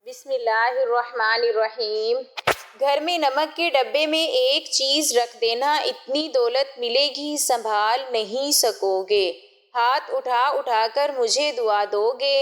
بسم اللہ الرحمن الرحیم۔ گھر میں نمک کے ڈبے میں ایک چیز رکھ دینا، اتنی دولت ملے گی سنبھال نہیں سکو گے، ہاتھ اٹھا اٹھا کر مجھے دعا دو گے۔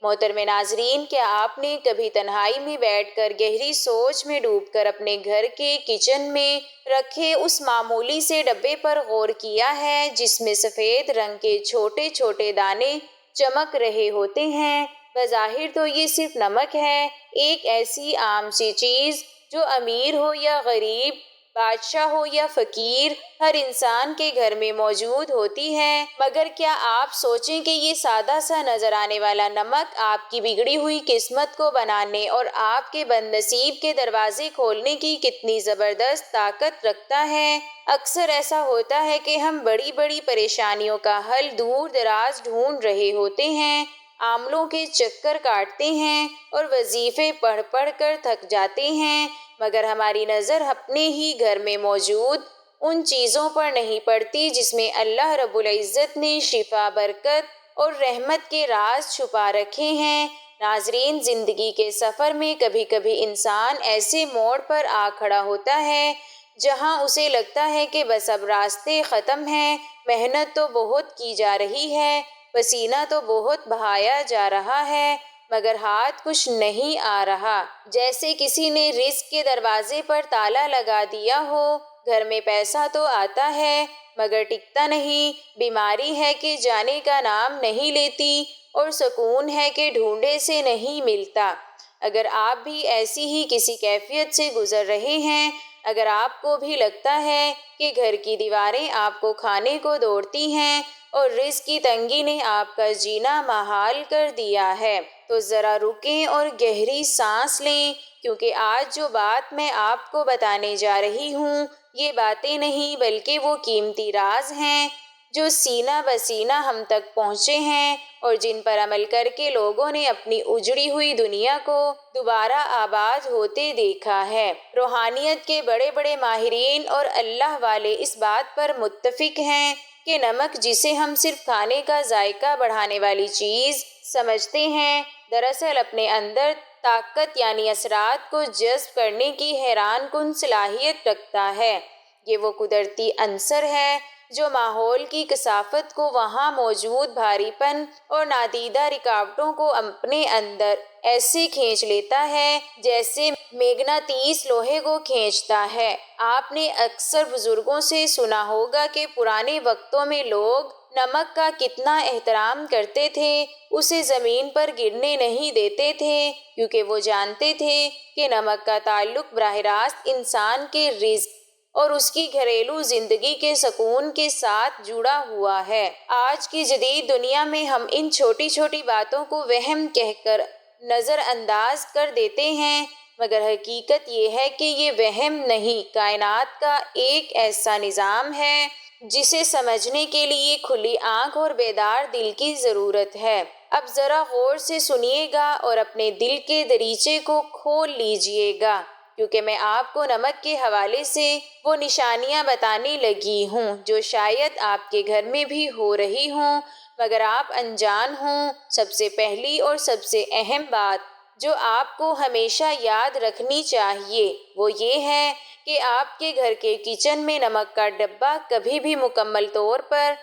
محترم ناظرین، کیا آپ نے کبھی تنہائی میں بیٹھ کر گہری سوچ میں ڈوب کر اپنے گھر کے کچن میں رکھے اس معمولی سے ڈبے پر غور کیا ہے جس میں سفید رنگ کے چھوٹے چھوٹے دانے چمک رہے ہوتے ہیں؟ بظاہر تو یہ صرف نمک ہے، ایک ایسی عام سی چیز جو امیر ہو یا غریب، بادشاہ ہو یا فقیر، ہر انسان کے گھر میں موجود ہوتی ہے۔ مگر کیا آپ سوچیں کہ یہ سادہ سا نظر آنے والا نمک آپ کی بگڑی ہوئی قسمت کو بنانے اور آپ کے بد نصیب کے دروازے کھولنے کی کتنی زبردست طاقت رکھتا ہے؟ اکثر ایسا ہوتا ہے کہ ہم بڑی بڑی پریشانیوں کا حل دور دراز ڈھونڈ رہے ہوتے ہیں، عاملوں کے چکر کاٹتے ہیں اور وظیفے پڑھ پڑھ کر تھک جاتے ہیں، مگر ہماری نظر اپنے ہی گھر میں موجود ان چیزوں پر نہیں پڑتی جس میں اللہ رب العزت نے شفا، برکت اور رحمت کے راز چھپا رکھے ہیں۔ ناظرین، زندگی کے سفر میں کبھی کبھی انسان ایسے موڑ پر آ کھڑا ہوتا ہے جہاں اسے لگتا ہے کہ بس اب راستے ختم ہیں، محنت تو بہت کی جا رہی ہے، پسینہ تو بہت بہایا جا رہا ہے، مگر ہاتھ کچھ نہیں آ رہا، جیسے کسی نے رزق کے دروازے پر تالا لگا دیا ہو۔ گھر میں پیسہ تو آتا ہے مگر ٹکتا نہیں، بیماری ہے کہ جانے کا نام نہیں لیتی اور سکون ہے کہ ڈھونڈے سے نہیں ملتا۔ اگر آپ بھی ایسی ہی کسی کیفیت سے گزر رہے ہیں، اگر آپ کو بھی لگتا ہے کہ گھر کی دیواریں آپ کو کھانے کو دوڑتی ہیں اور رزق کی تنگی نے آپ کا جینا محال کر دیا ہے، تو ذرا رکیں اور گہری سانس لیں، کیونکہ آج جو بات میں آپ کو بتانے جا رہی ہوں، یہ باتیں نہیں بلکہ وہ قیمتی راز ہیں جو سینہ بسینہ ہم تک پہنچے ہیں اور جن پر عمل کر کے لوگوں نے اپنی اجڑی ہوئی دنیا کو دوبارہ آباد ہوتے دیکھا ہے۔ روحانیت کے بڑے بڑے ماہرین اور اللہ والے اس بات پر متفق ہیں کہ نمک، جسے ہم صرف کھانے کا ذائقہ بڑھانے والی چیز سمجھتے ہیں، دراصل اپنے اندر طاقت یعنی اثرات کو جذب کرنے کی حیران کن صلاحیت رکھتا ہے۔ یہ وہ قدرتی عنصر ہے جو ماحول کی کثافت کو، وہاں موجود بھاری پن اور نادیدہ رکاوٹوں کو اپنے اندر ایسے کھینچ لیتا ہے جیسے میگناطیس لوہے کو کھینچتا ہے۔ آپ نے اکثر بزرگوں سے سنا ہوگا کہ پرانے وقتوں میں لوگ نمک کا کتنا احترام کرتے تھے، اسے زمین پر گرنے نہیں دیتے تھے، کیونکہ وہ جانتے تھے کہ نمک کا تعلق براہ راست انسان کے رزق اور اس کی گھریلو زندگی کے سکون کے ساتھ جڑا ہوا ہے۔ آج کی جدید دنیا میں ہم ان چھوٹی چھوٹی باتوں کو وہم کہہ کر نظر انداز کر دیتے ہیں، مگر حقیقت یہ ہے کہ یہ وہم نہیں، کائنات کا ایک ایسا نظام ہے جسے سمجھنے کے لیے کھلی آنکھ اور بیدار دل کی ضرورت ہے۔ اب ذرا غور سے سنیے گا اور اپنے دل کے دریچے کو کھول لیجیے گا، کیونکہ میں آپ کو نمک کے حوالے سے وہ نشانیاں بتانے لگی ہوں جو شاید آپ کے گھر میں بھی ہو رہی ہوں مگر آپ انجان ہوں۔ سب سے پہلی اور سب سے اہم بات جو آپ کو ہمیشہ یاد رکھنی چاہیے وہ یہ ہے کہ آپ کے گھر کے کچن میں نمک کا ڈبہ کبھی بھی مکمل طور پر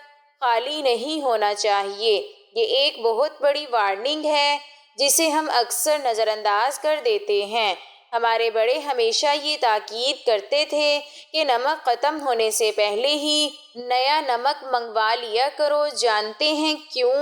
خالی نہیں ہونا چاہیے۔ یہ ایک بہت بڑی وارننگ ہے جسے ہم اکثر نظر انداز کر دیتے ہیں۔ ہمارے بڑے ہمیشہ یہ تاکید کرتے تھے کہ نمک ختم ہونے سے پہلے ہی نیا نمک منگوا لیا کرو۔ جانتے ہیں کیوں؟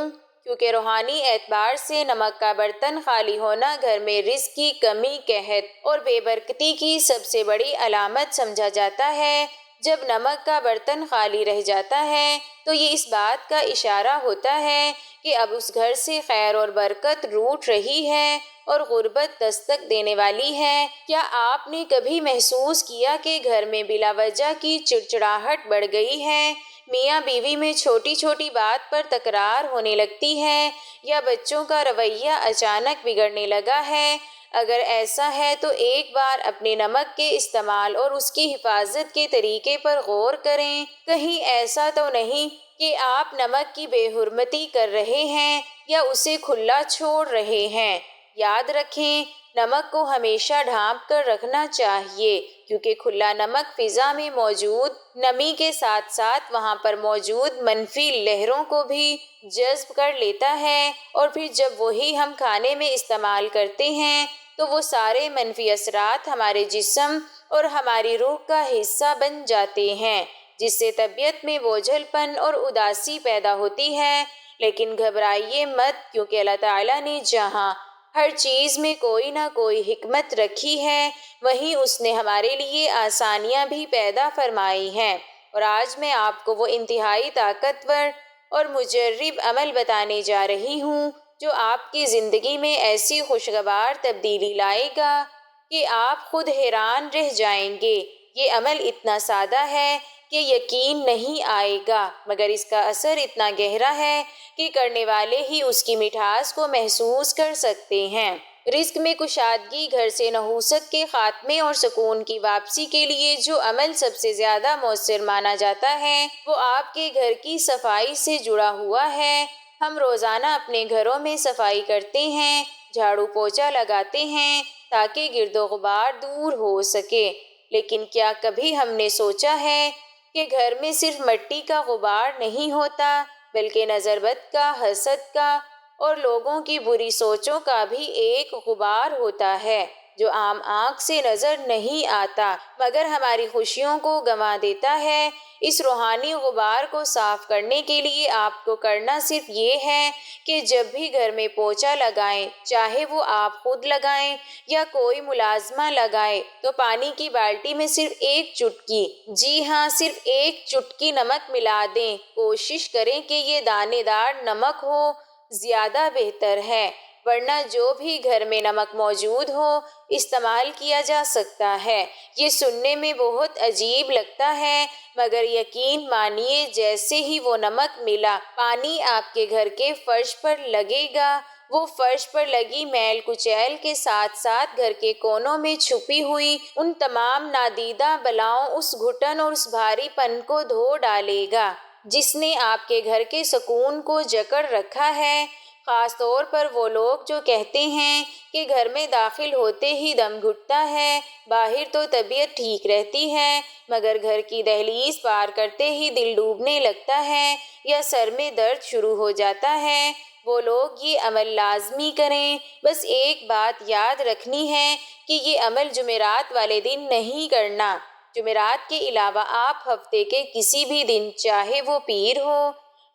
کیونکہ روحانی اعتبار سے نمک کا برتن خالی ہونا گھر میں رزق کی کمی، قحط اور بے برکتی کی سب سے بڑی علامت سمجھا جاتا ہے۔ جب نمک کا برتن خالی رہ جاتا ہے تو یہ اس بات کا اشارہ ہوتا ہے کہ اب اس گھر سے خیر اور برکت روٹھ رہی ہے اور غربت دستک دینے والی ہے۔ کیا آپ نے کبھی محسوس کیا کہ گھر میں بلا وجہ کی چڑچڑاہٹ بڑھ گئی ہے؟ میاں بیوی میں چھوٹی چھوٹی بات پر تکرار ہونے لگتی ہے یا بچوں کا رویہ اچانک بگڑنے لگا ہے؟ اگر ایسا ہے تو ایک بار اپنے نمک کے استعمال اور اس کی حفاظت کے طریقے پر غور کریں۔ کہیں ایسا تو نہیں کہ آپ نمک کی بے حرمتی کر رہے ہیں یا اسے کھلا چھوڑ رہے ہیں؟ یاد رکھیں، نمک کو ہمیشہ ڈھانپ کر رکھنا چاہیے، کیونکہ کھلا نمک فضا میں موجود نمی کے ساتھ ساتھ وہاں پر موجود منفی لہروں کو بھی جذب کر لیتا ہے، اور پھر جب وہی ہم کھانے میں استعمال کرتے ہیں تو وہ سارے منفی اثرات ہمارے جسم اور ہماری روح کا حصہ بن جاتے ہیں، جس سے طبیعت میں بوجھل پن اور اداسی پیدا ہوتی ہے۔ لیکن گھبرائیے مت، کیونکہ اللہ تعالیٰ نے جہاں ہر چیز میں کوئی نہ کوئی حکمت رکھی ہے، وہیں اس نے ہمارے لیے آسانیاں بھی پیدا فرمائی ہیں۔ اور آج میں آپ کو وہ انتہائی طاقتور اور مجرب عمل بتانے جا رہی ہوں جو آپ کی زندگی میں ایسی خوشگوار تبدیلی لائے گا کہ آپ خود حیران رہ جائیں گے۔ یہ عمل اتنا سادہ ہے کہ یقین نہیں آئے گا، مگر اس کا اثر اتنا گہرا ہے کہ کرنے والے ہی اس کی مٹھاس کو محسوس کر سکتے ہیں۔ رزق میں کشادگی، گھر سے نحوست کے خاتمے اور سکون کی واپسی کے لیے جو عمل سب سے زیادہ مؤثر مانا جاتا ہے وہ آپ کے گھر کی صفائی سے جڑا ہوا ہے۔ ہم روزانہ اپنے گھروں میں صفائی کرتے ہیں، جھاڑو پوچھا لگاتے ہیں تاکہ گرد و غبار دور ہو سکے، لیکن کیا کبھی ہم نے سوچا ہے کہ گھر میں صرف مٹی کا غبار نہیں ہوتا، بلکہ نظر بد کا، حسد کا اور لوگوں کی بری سوچوں کا بھی ایک غبار ہوتا ہے جو عام آنکھ سے نظر نہیں آتا مگر ہماری خوشیوں کو گنوا دیتا ہے۔ اس روحانی غبار کو صاف کرنے کے لیے آپ کو کرنا صرف یہ ہے کہ جب بھی گھر میں پوچھا لگائیں، چاہے وہ آپ خود لگائیں یا کوئی ملازمہ لگائے، تو پانی کی بالٹی میں صرف ایک چٹکی، جی ہاں صرف ایک چٹکی نمک ملا دیں۔ کوشش کریں کہ یہ دانے دار نمک ہو، زیادہ بہتر ہے، ورنہ جو بھی گھر میں نمک موجود ہو استعمال کیا جا سکتا ہے۔ یہ سننے میں بہت عجیب لگتا ہے، مگر یقین مانیے جیسے ہی وہ نمک ملا پانی آپ کے گھر کے فرش پر لگے گا، وہ فرش پر لگی میل کچیل کے ساتھ ساتھ گھر کے کونوں میں چھپی ہوئی ان تمام نادیدہ بلاؤں، اس گھٹن اور اس بھاری پن کو دھو ڈالے گا جس نے آپ کے گھر کے سکون کو جکڑ رکھا ہے۔ خاص طور پر وہ لوگ جو کہتے ہیں کہ گھر میں داخل ہوتے ہی دم گھٹتا ہے، باہر تو طبیعت ٹھیک رہتی ہے مگر گھر کی دہلیز پار کرتے ہی دل ڈوبنے لگتا ہے یا سر میں درد شروع ہو جاتا ہے، وہ لوگ یہ عمل لازمی کریں۔ بس ایک بات یاد رکھنی ہے کہ یہ عمل جمعرات والے دن نہیں کرنا۔ جمعرات کے علاوہ آپ ہفتے کے کسی بھی دن، چاہے وہ پیر ہو،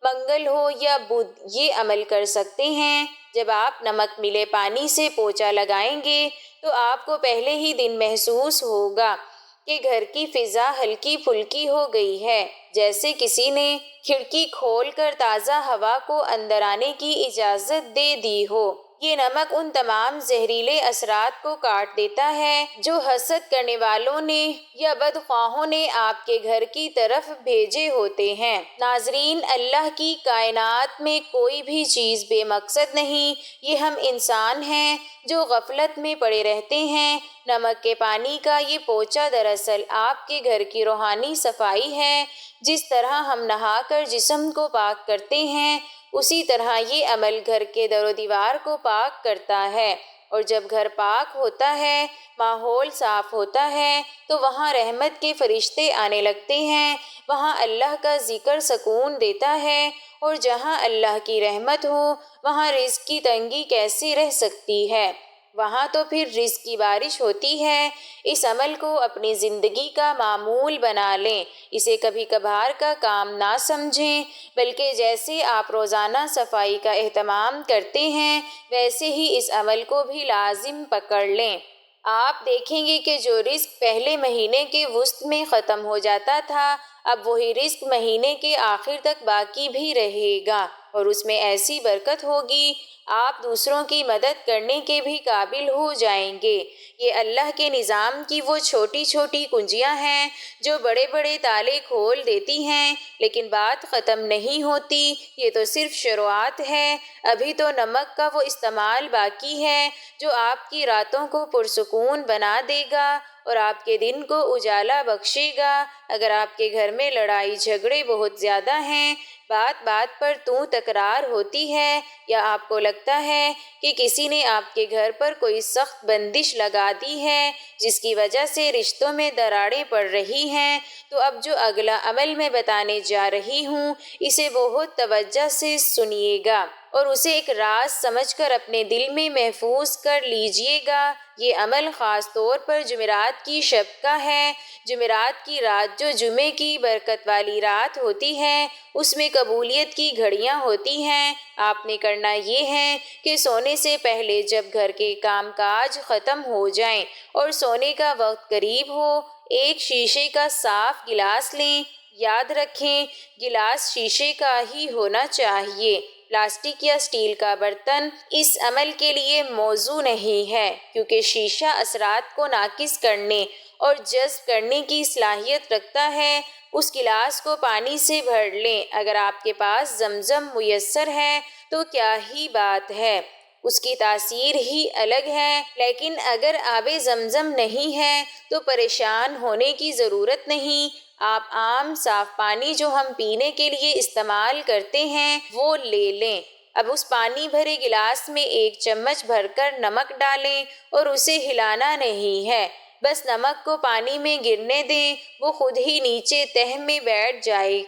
منگل ہو یا بدھ، یہ عمل کر سکتے ہیں۔ جب آپ نمک ملے پانی سے پوچھا لگائیں گے تو آپ کو پہلے ہی دن محسوس ہوگا کہ گھر کی فضا ہلکی پھلکی ہو گئی ہے، جیسے کسی نے کھڑکی کھول کر تازہ ہوا کو اندر آنے کی اجازت دے دی ہو۔ یہ نمک ان تمام زہریلے اثرات کو کاٹ دیتا ہے جو حسد کرنے والوں نے یا بدخواہوں نے آپ کے گھر کی طرف بھیجے ہوتے ہیں۔ ناظرین، اللہ کی کائنات میں کوئی بھی چیز بے مقصد نہیں، یہ ہم انسان ہیں جو غفلت میں پڑے رہتے ہیں۔ نمک کے پانی کا یہ پوچھا دراصل آپ کے گھر کی روحانی صفائی ہے۔ جس طرح ہم نہا کر جسم کو پاک کرتے ہیں، اسی طرح یہ عمل گھر کے در و دیوار کو پاک کرتا ہے، اور جب گھر پاک ہوتا ہے، ماحول صاف ہوتا ہے تو وہاں رحمت کے فرشتے آنے لگتے ہیں، وہاں اللہ کا ذکر سکون دیتا ہے، اور جہاں اللہ کی رحمت ہو وہاں رزق کی تنگی کیسے رہ سکتی ہے؟ وہاں تو پھر رزق کی بارش ہوتی ہے۔ اس عمل کو اپنی زندگی کا معمول بنا لیں، اسے کبھی کبھار کا کام نہ سمجھیں، بلکہ جیسے آپ روزانہ صفائی کا اہتمام کرتے ہیں ویسے ہی اس عمل کو بھی لازم پکڑ لیں۔ آپ دیکھیں گے کہ جو رزق پہلے مہینے کے وسط میں ختم ہو جاتا تھا، اب وہی رزق مہینے کے آخر تک باقی بھی رہے گا، اور اس میں ایسی برکت ہوگی آپ دوسروں کی مدد کرنے کے بھی قابل ہو جائیں گے۔ یہ اللہ کے نظام کی وہ چھوٹی چھوٹی کنجیاں ہیں جو بڑے بڑے تالے کھول دیتی ہیں، لیکن بات ختم نہیں ہوتی، یہ تو صرف شروعات ہے۔ ابھی تو نمک کا وہ استعمال باقی ہے جو آپ کی راتوں کو پرسکون بنا دے گا اور آپ کے دن کو اجالا بخشے گا۔ اگر آپ کے گھر میں لڑائی جھگڑے بہت زیادہ ہیں، بات بات پر تو تکرار ہوتی ہے، یا آپ کو لگتا ہے کہ کسی نے آپ کے گھر پر کوئی سخت بندش لگا دی ہے جس کی وجہ سے رشتوں میں دراڑیں پڑ رہی ہیں، تو اب جو اگلا عمل میں بتانے جا رہی ہوں اسے بہت توجہ سے سنیے گا اور اسے ایک راز سمجھ کر اپنے دل میں محفوظ کر لیجیے گا۔ یہ عمل خاص طور پر جمعرات کی شب کا ہے۔ جمعرات کی رات جو جمعے کی برکت والی رات ہوتی ہے، اس میں قبولیت کی گھڑیاں ہوتی ہیں۔ آپ نے کرنا یہ ہے کہ سونے سے پہلے جب گھر کے کام کاج ختم ہو جائیں اور سونے کا وقت قریب ہو، ایک شیشے کا صاف گلاس لیں۔ یاد رکھیں، گلاس شیشے کا ہی ہونا چاہیے۔ پلاسٹک یا اسٹیل کا برتن اس عمل کے لیے موزوں نہیں ہے، کیونکہ شیشہ اثرات کو ناقص کرنے اور جذب کرنے کی صلاحیت رکھتا ہے۔ اس گلاس کو پانی سے بھر لیں۔ اگر آپ کے پاس زمزم میسر ہے تو کیا ہی بات ہے، اس کی تاثیر ہی الگ ہے، لیکن اگر آب زمزم نہیں ہے تو پریشان ہونے کی ضرورت نہیں۔ آپ عام صاف پانی جو ہم پینے کے لیے استعمال کرتے ہیں وہ لے لیں۔ اب اس پانی بھرے گلاس میں 1 چمچ بھر کر نمک ڈالیں اور اسے ہلانا نہیں ہے، بس نمک کو پانی میں گرنے دیں۔ وہ خود ہی نیچے تہہ میں بیٹھ جائے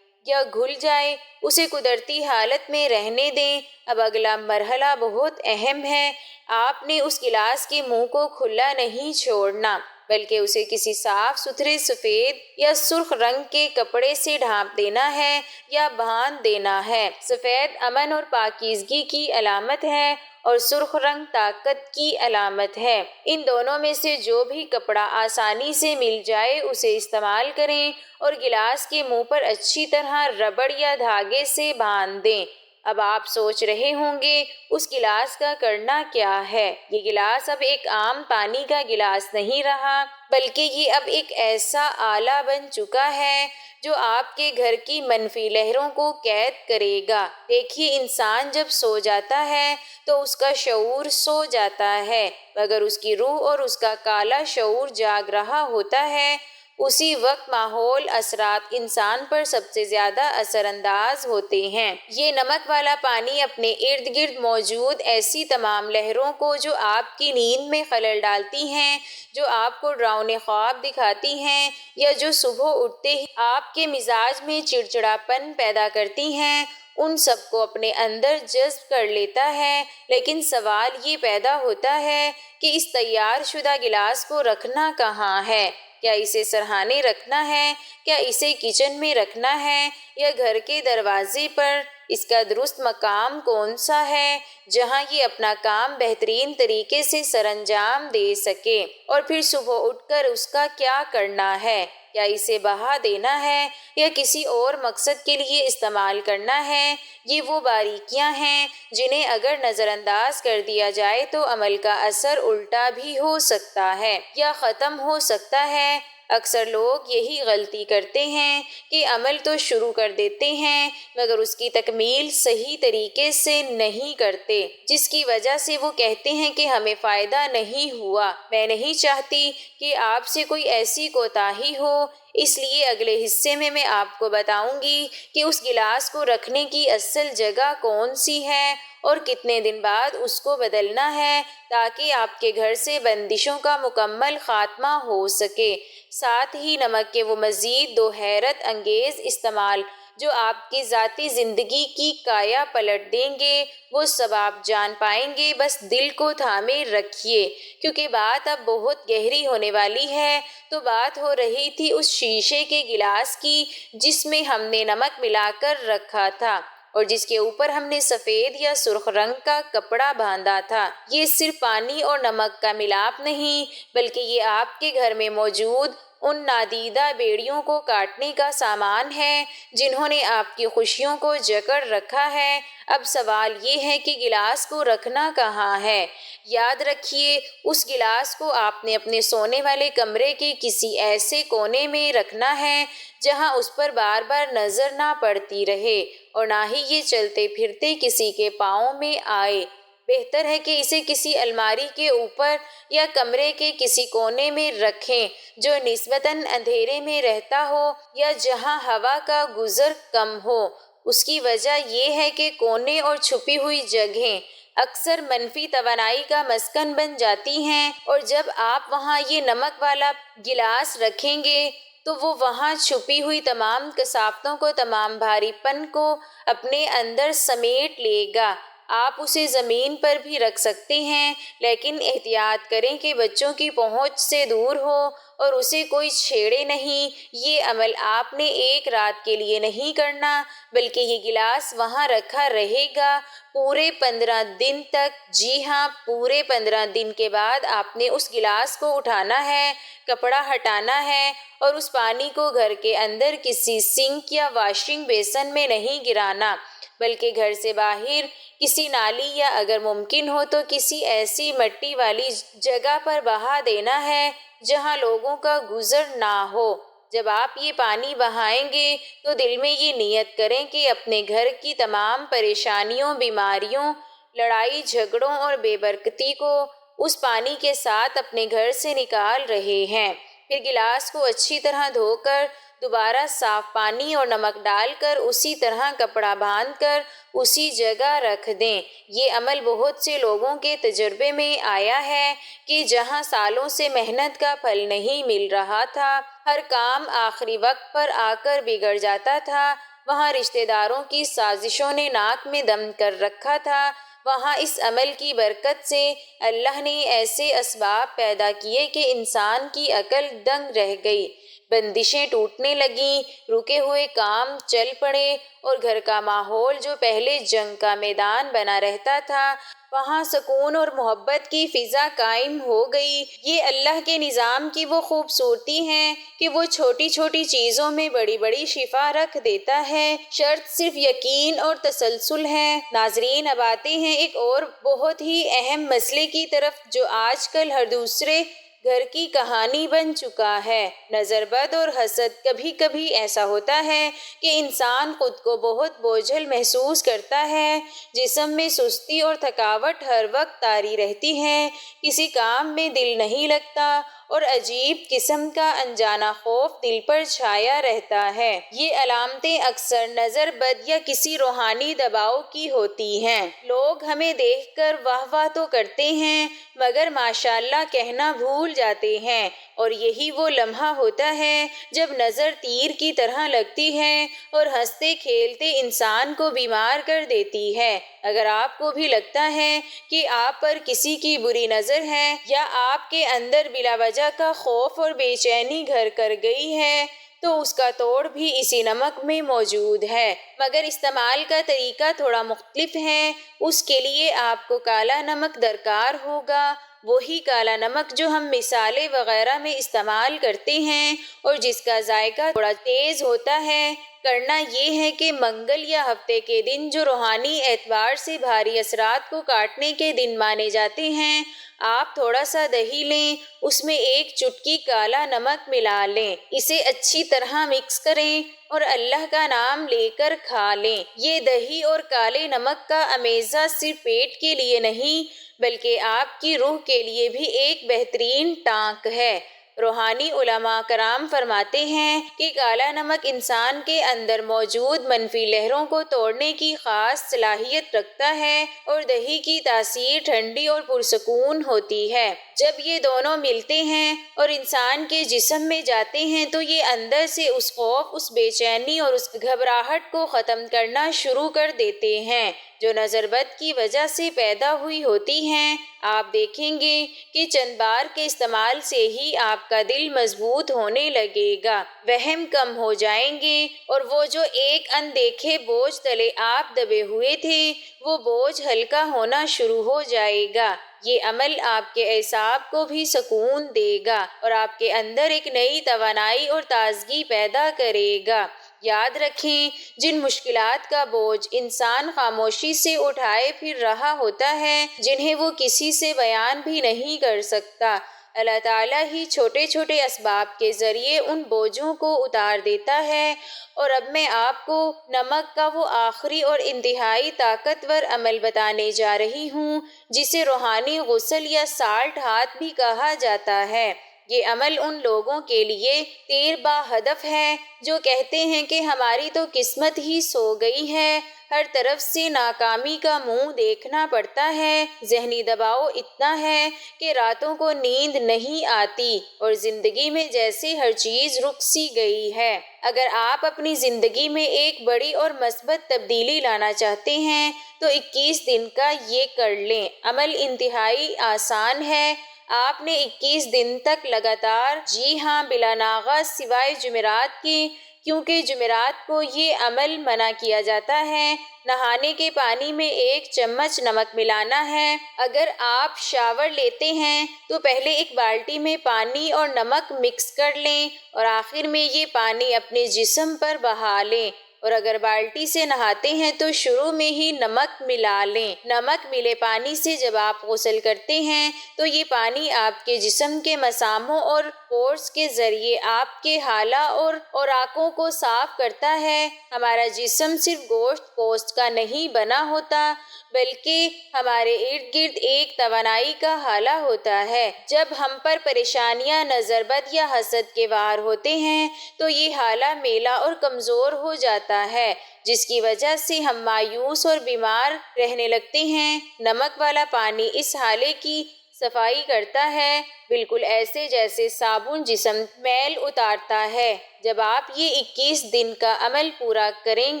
یا گھل جائے، اسے قدرتی حالت میں رہنے دیں۔ اب اگلا مرحلہ بہت اہم ہے۔ آپ نے اس گلاس کے منہ کو کھلا نہیں چھوڑنا، بلکہ اسے کسی صاف ستھرے سفید یا سرخ رنگ کے کپڑے سے ڈھانپ دینا ہے یا باندھ دینا ہے۔ سفید امن اور پاکیزگی کی علامت ہے اور سرخ رنگ طاقت کی علامت ہے۔ ان دونوں میں سے جو بھی کپڑا آسانی سے مل جائے اسے استعمال کریں اور گلاس کے منہ پر اچھی طرح ربڑ یا دھاگے سے باندھ دیں۔ اب آپ سوچ رہے ہوں گے اس گلاس کا کرنا کیا ہے؟ یہ گلاس اب ایک عام پانی کا گلاس نہیں رہا، بلکہ یہ اب ایک ایسا آلہ بن چکا ہے جو آپ کے گھر کی منفی لہروں کو قید کرے گا۔ دیکھیے، انسان جب سو جاتا ہے تو اس کا شعور سو جاتا ہے، مگر اس کی روح اور اس کا کالا شعور جاگ رہا ہوتا ہے۔ اسی وقت ماحول اثرات انسان پر سب سے زیادہ اثر انداز ہوتے ہیں۔ یہ نمک والا پانی اپنے ارد گرد موجود ایسی تمام لہروں کو جو آپ کی نیند میں خلل ڈالتی ہیں، جو آپ کو ڈراؤنے خواب دکھاتی ہیں، یا جو صبح اٹھتے ہی آپ کے مزاج میں چڑچڑاپن پیدا کرتی ہیں، ان سب کو اپنے اندر جذب کر لیتا ہے۔ لیکن سوال یہ پیدا ہوتا ہے کہ اس تیار شدہ گلاس کو رکھنا کہاں ہے؟ کیا اسے سرہانے رکھنا ہے؟ کیا اسے کچن میں رکھنا ہے یا گھر کے دروازے پر؟ اس کا درست مقام کون سا ہے جہاں یہ اپنا کام بہترین طریقے سے سر انجام دے سکے؟ اور پھر صبح اٹھ کر اس کا کیا کرنا ہے؟ کیا اسے بہا دینا ہے یا کسی اور مقصد کے لیے استعمال کرنا ہے؟ یہ وہ باریکیاں ہیں جنہیں اگر نظر انداز کر دیا جائے تو عمل کا اثر الٹا بھی ہو سکتا ہے یا ختم ہو سکتا ہے۔ اکثر لوگ یہی غلطی کرتے ہیں کہ عمل تو شروع کر دیتے ہیں مگر اس کی تکمیل صحیح طریقے سے نہیں کرتے، جس کی وجہ سے وہ کہتے ہیں کہ ہمیں فائدہ نہیں ہوا۔ میں نہیں چاہتی کہ آپ سے کوئی ایسی کوتاہی ہو، اس لیے اگلے حصے میں آپ کو بتاؤں گی کہ اس گلاس کو رکھنے کی اصل جگہ کون سی ہے اور کتنے دن بعد اس کو بدلنا ہے تاکہ آپ کے گھر سے بندشوں کا مکمل خاتمہ ہو سکے۔ ساتھ ہی نمک کے وہ مزید 2 حیرت انگیز استعمال جو آپ کی ذاتی زندگی کی کایا پلٹ دیں گے، وہ سب آپ جان پائیں گے۔ بس دل کو تھامے رکھیے، کیونکہ بات اب بہت گہری ہونے والی ہے۔ تو بات ہو رہی تھی اس شیشے کے گلاس کی جس میں ہم نے نمک ملا کر رکھا تھا اور جس کے اوپر ہم نے سفید یا سرخ رنگ کا کپڑا باندھا تھا۔ یہ صرف پانی اور نمک کا ملاپ نہیں، بلکہ یہ آپ کے گھر میں موجود ان نادیدہ بیڑیوں کو کاٹنے کا سامان ہے جنہوں نے آپ کی خوشیوں کو جکڑ رکھا ہے۔ اب سوال یہ ہے کہ گلاس کو رکھنا کہاں ہے؟ یاد رکھیے، اس گلاس کو آپ نے اپنے سونے والے کمرے کے کسی ایسے کونے میں رکھنا ہے جہاں اس پر بار بار نظر نہ پڑتی رہے اور نہ ہی یہ چلتے پھرتے کسی کے پاؤں میں آئے۔ بہتر ہے کہ اسے کسی الماری کے اوپر یا کمرے کے کسی کونے میں رکھیں جو نسبتاً اندھیرے میں رہتا ہو یا جہاں ہوا کا گزر کم ہو۔ اس کی وجہ یہ ہے کہ کونے اور چھپی ہوئی جگہیں اکثر منفی توانائی کا مسکن بن جاتی ہیں، اور جب آپ وہاں یہ نمک والا گلاس رکھیں گے تو وہ وہاں چھپی ہوئی تمام کثافتوں کو، تمام بھاری پن کو اپنے اندر سمیٹ لے گا۔ آپ اسے زمین پر بھی رکھ سکتے ہیں، لیکن احتیاط کریں کہ بچوں کی پہنچ سے دور ہو اور اسے کوئی چھیڑے نہیں۔ یہ عمل آپ نے ایک رات کے لیے نہیں کرنا، بلکہ یہ گلاس وہاں رکھا رہے گا پورے 15 دن تک۔ جی ہاں، پورے 15 دن کے بعد آپ نے اس گلاس کو اٹھانا ہے، کپڑا ہٹانا ہے اور اس پانی کو گھر کے اندر کسی سنک یا واشنگ بیسن میں نہیں گرانا، بلکہ گھر سے باہر کسی نالی یا اگر ممکن ہو تو کسی ایسی مٹی والی جگہ پر بہا دینا ہے جہاں لوگوں کا گزر نہ ہو۔ جب آپ یہ پانی بہائیں گے تو دل میں یہ نیت کریں کہ اپنے گھر کی تمام پریشانیوں، بیماریوں، لڑائی جھگڑوں اور بے برکتی کو اس پانی کے ساتھ اپنے گھر سے نکال رہے ہیں۔ پھر گلاس کو اچھی طرح دھو کر دوبارہ صاف پانی اور نمک ڈال کر اسی طرح کپڑا باندھ کر اسی جگہ رکھ دیں۔ یہ عمل بہت سے لوگوں کے تجربے میں آیا ہے کہ جہاں سالوں سے محنت کا پھل نہیں مل رہا تھا، ہر کام آخری وقت پر آ کر بگڑ جاتا تھا، وہاں رشتہ داروں کی سازشوں نے ناک میں دم کر رکھا تھا، وہاں اس عمل کی برکت سے اللہ نے ایسے اسباب پیدا کیے کہ انسان کی عقل دنگ رہ گئی، بندشیں ٹوٹنے لگیں، رکے ہوئے کام چل پڑے اور گھر کا ماحول جو پہلے جنگ کا میدان بنا رہتا تھا وہاں سکون اور محبت کی فضا قائم ہو گئی۔ یہ اللہ کے نظام کی وہ خوبصورتی ہے کہ وہ چھوٹی چھوٹی چیزوں میں بڑی بڑی شفا رکھ دیتا ہے، شرط صرف یقین اور تسلسل ہے۔ ناظرین، اب آتے ہیں ایک اور بہت ہی اہم مسئلے کی طرف جو آج کل ہر دوسرے گھر کی کہانی بن چکا ہے، نظر بد اور حسد۔ کبھی کبھی ایسا ہوتا ہے کہ انسان خود کو بہت بوجھل محسوس کرتا ہے، جسم میں سستی اور تھکاوٹ ہر وقت طاری رہتی ہے، کسی کام میں دل نہیں لگتا اور عجیب قسم کا انجانا خوف دل پر چھایا رہتا ہے۔ یہ علامتیں اکثر نظر بد یا کسی روحانی دباؤ کی ہوتی ہیں۔ لوگ ہمیں دیکھ کر واہ واہ تو کرتے ہیں مگر ماشاءاللہ کہنا بھول جاتے ہیں، اور یہی وہ لمحہ ہوتا ہے جب نظر تیر کی طرح لگتی ہے اور ہنستے کھیلتے انسان کو بیمار کر دیتی ہے۔ اگر آپ کو بھی لگتا ہے کہ آپ پر کسی کی بری نظر ہے یا آپ کے اندر بلا وجہ کا خوف اور بے چینی گھر کر گئی ہے تو اس کا توڑ بھی اسی نمک میں موجود ہے، مگر استعمال کا طریقہ تھوڑا مختلف ہے۔ اس کے لیے آپ کو کالا نمک درکار ہوگا، وہی کالا نمک جو ہم مصالحے وغیرہ میں استعمال کرتے ہیں اور جس کا ذائقہ تھوڑا تیز ہوتا ہے۔ کرنا یہ ہے کہ منگل یا ہفتے کے دن جو روحانی اعتبار سے بھاری اثرات کو کاٹنے کے دن مانے جاتے ہیں، آپ تھوڑا سا دہی لیں، اس میں ایک چٹکی کالا نمک ملا لیں، اسے اچھی طرح مکس کریں اور اللہ کا نام لے کر کھا لیں۔ یہ دہی اور کالے نمک کا امیزہ صرف پیٹ کے لیے نہیں بلکہ آپ کی روح کے لیے بھی ایک بہترین ٹانک ہے۔ روحانی علماء کرام فرماتے ہیں کہ کالا نمک انسان کے اندر موجود منفی لہروں کو توڑنے کی خاص صلاحیت رکھتا ہے اور دہی کی تاثیر ٹھنڈی اور پرسکون ہوتی ہے۔ جب یہ دونوں ملتے ہیں اور انسان کے جسم میں جاتے ہیں تو یہ اندر سے اس خوف، اس بے چینی اور اس گھبراہٹ کو ختم کرنا شروع کر دیتے ہیں جو نظر بد کی وجہ سے پیدا ہوئی ہوتی ہیں۔ آپ دیکھیں گے کہ چند بار کے استعمال سے ہی آپ کا دل مضبوط ہونے لگے گا، وہم کم ہو جائیں گے اور وہ جو ایک اندیکھے بوجھ تلے آپ دبے ہوئے تھے وہ بوجھ ہلکا ہونا شروع ہو جائے گا۔ یہ عمل آپ کے اعصاب کو بھی سکون دے گا اور آپ کے اندر ایک نئی توانائی اور تازگی پیدا کرے گا۔ یاد رکھیں، جن مشکلات کا بوجھ انسان خاموشی سے اٹھائے پھر رہا ہوتا ہے، جنہیں وہ کسی سے بیان بھی نہیں کر سکتا، اللہ تعالیٰ ہی چھوٹے چھوٹے اسباب کے ذریعے ان بوجھوں کو اتار دیتا ہے، اور اب میں آپ کو نمک کا وہ آخری اور انتہائی طاقتور عمل بتانے جا رہی ہوں جسے روحانی غسل یا سالٹ ہاتھ بھی کہا جاتا ہے۔ یہ عمل ان لوگوں کے لیے تیر با ہدف ہے جو کہتے ہیں کہ ہماری تو قسمت ہی سو گئی ہے، ہر طرف سے ناکامی کا منہ دیکھنا پڑتا ہے، ذہنی دباؤ اتنا ہے کہ راتوں کو نیند نہیں آتی اور زندگی میں جیسے ہر چیز رک سی گئی ہے۔ اگر آپ اپنی زندگی میں ایک بڑی اور مثبت تبدیلی لانا چاہتے ہیں تو 21 دن کا یہ کر لیں۔ عمل انتہائی آسان ہے۔ آپ نے 21 دن تک لگاتار، جی ہاں بلا ناغہ، سوائے جمعرات کے، کیونکہ جمعرات کو یہ عمل منع کیا جاتا ہے، نہانے کے پانی میں 1 چمچ نمک ملانا ہے۔ اگر آپ شاور لیتے ہیں تو پہلے ایک بالٹی میں پانی اور نمک مکس کر لیں اور آخر میں یہ پانی اپنے جسم پر بہا لیں، اور اگر بالٹی سے نہاتے ہیں تو شروع میں ہی نمک ملا لیں۔ نمک ملے پانی سے جب آپ غسل کرتے ہیں تو یہ پانی آپ کے جسم کے مساموں اور پورس کے ذریعے آپ کے ہالہ اور اوراقوں کو صاف کرتا ہے۔ ہمارا جسم صرف گوشت پوست کا نہیں بنا ہوتا بلکہ ہمارے ارد گرد ایک توانائی کا ہالہ ہوتا ہے۔ جب ہم پر پریشانیاں، نظر بد یا حسد کے وار ہوتے ہیں تو یہ ہالہ میلا اور کمزور ہو جاتا ہے، جس کی وجہ سے ہم مایوس اور بیمار رہنے لگتے ہیں۔ نمک والا پانی اس ہالے کی صفائی کرتا ہے، بالکل ایسے جیسے صابن جسم میل اتارتا ہے۔ جب آپ یہ 21 دن کا عمل پورا کریں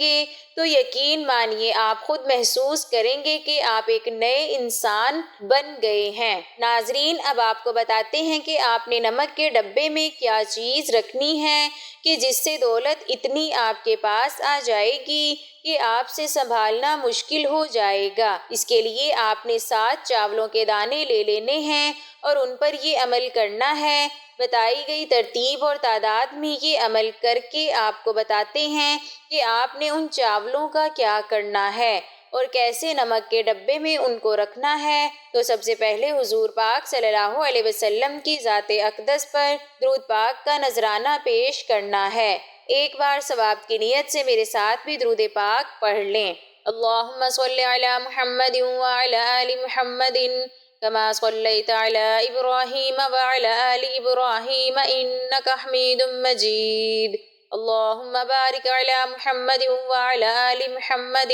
گے تو یقین مانیے آپ خود محسوس کریں گے کہ آپ ایک نئے انسان بن گئے ہیں۔ ناظرین، اب آپ کو بتاتے ہیں کہ آپ نے نمک کے ڈبے میں کیا چیز رکھنی ہے کہ جس سے دولت اتنی آپ کے پاس آ جائے گی کہ آپ سے سنبھالنا مشکل ہو جائے گا۔ اس کے لیے آپ نے 7 چاولوں کے دانے لے لینے ہیں اور ان پر یہ عمل کرنا ہے۔ بتائی گئی ترتیب اور تعداد میں یہ عمل کر کے آپ کو بتاتے ہیں کہ آپ نے ان چاولوں کا کیا کرنا ہے اور کیسے نمک کے ڈبے میں ان کو رکھنا ہے۔ تو سب سے پہلے حضور پاک صلی اللہ علیہ وسلم کی ذات اقدس پر درود پاک کا نذرانہ پیش کرنا ہے۔ ایک بار ثواب کی نیت سے میرے ساتھ بھی درود پاک پڑھ لیں۔ اللہم صلی علی محمد وعلی آل محمد كما صليت على إبراهيم وعلى آل إبراهيم إنك حميد مجيد اللهم بارك على محمد وعلى آل محمد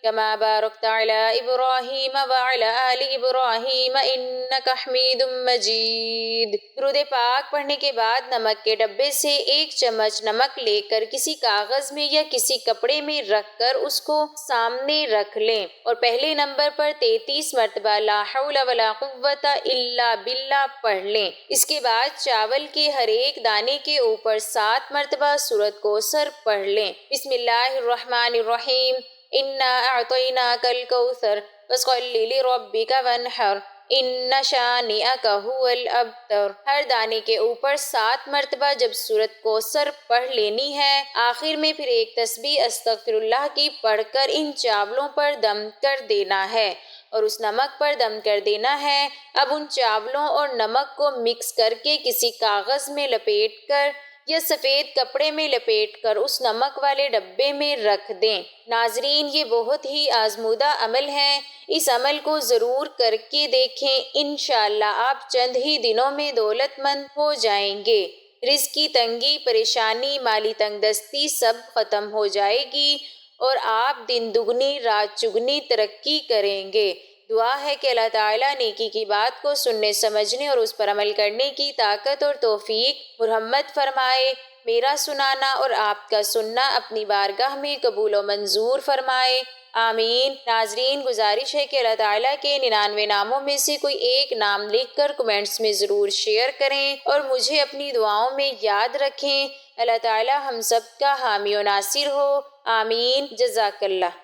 كما باركت على إبراهيم وعلى آل إبراهيم إنك حميد مجيد۔ درود پاک پڑھنے کے بعد نمک کے ڈبے سے 1 چمچ نمک لے کر کسی کاغذ میں یا کسی کپڑے میں رکھ کر اس کو سامنے رکھ لیں اور پہلے نمبر پر 33 مرتبہ لا حول ولا قوت الا باللہ پڑھ لیں۔ اس کے بعد چاول کے ہر ایک دانے کے اوپر 7 مرتبہ سورۃ کوثر پڑھ لیں۔ بسم اللہ الرحمن الرحیم، انا اعطیناک الکوثر فصل لربک وانحر ان شانئک هو الابتر۔ ہر دانے کے اوپر 7 مرتبہ جب سورۃ کوثر پڑھ لینی ہے، آخر میں پھر ایک تسبیح استغفر اللہ کی پڑھ کر ان چاولوں پر دم کر دینا ہے اور اس نمک پر دم کر دینا ہے۔ اب ان چاولوں اور نمک کو مکس کر کے کسی کاغذ میں لپیٹ کر یا سفید کپڑے میں لپیٹ کر اس نمک والے ڈبے میں رکھ دیں۔ ناظرین، یہ بہت ہی آزمودہ عمل ہے، اس عمل کو ضرور کر کے دیکھیں، انشاءاللہ آپ چند ہی دنوں میں دولت مند ہو جائیں گے۔ رزق کی تنگی، پریشانی، مالی تنگ دستی سب ختم ہو جائے گی اور آپ دن دگنی رات چگنی ترقی کریں گے۔ دعا ہے کہ اللہ تعالیٰ نیکی کی بات کو سننے، سمجھنے اور اس پر عمل کرنے کی طاقت اور توفیق مرحمت فرمائے۔ میرا سنانا اور آپ کا سننا اپنی بارگاہ میں قبول و منظور فرمائے، آمین۔ ناظرین، گزارش ہے کہ اللہ تعالیٰ کے 99 ناموں میں سے کوئی ایک نام لکھ کر کمنٹس میں ضرور شیئر کریں اور مجھے اپنی دعاؤں میں یاد رکھیں۔ اللہ تعالیٰ ہم سب کا حامی و ناصر ہو، آمین۔ جزاک اللہ۔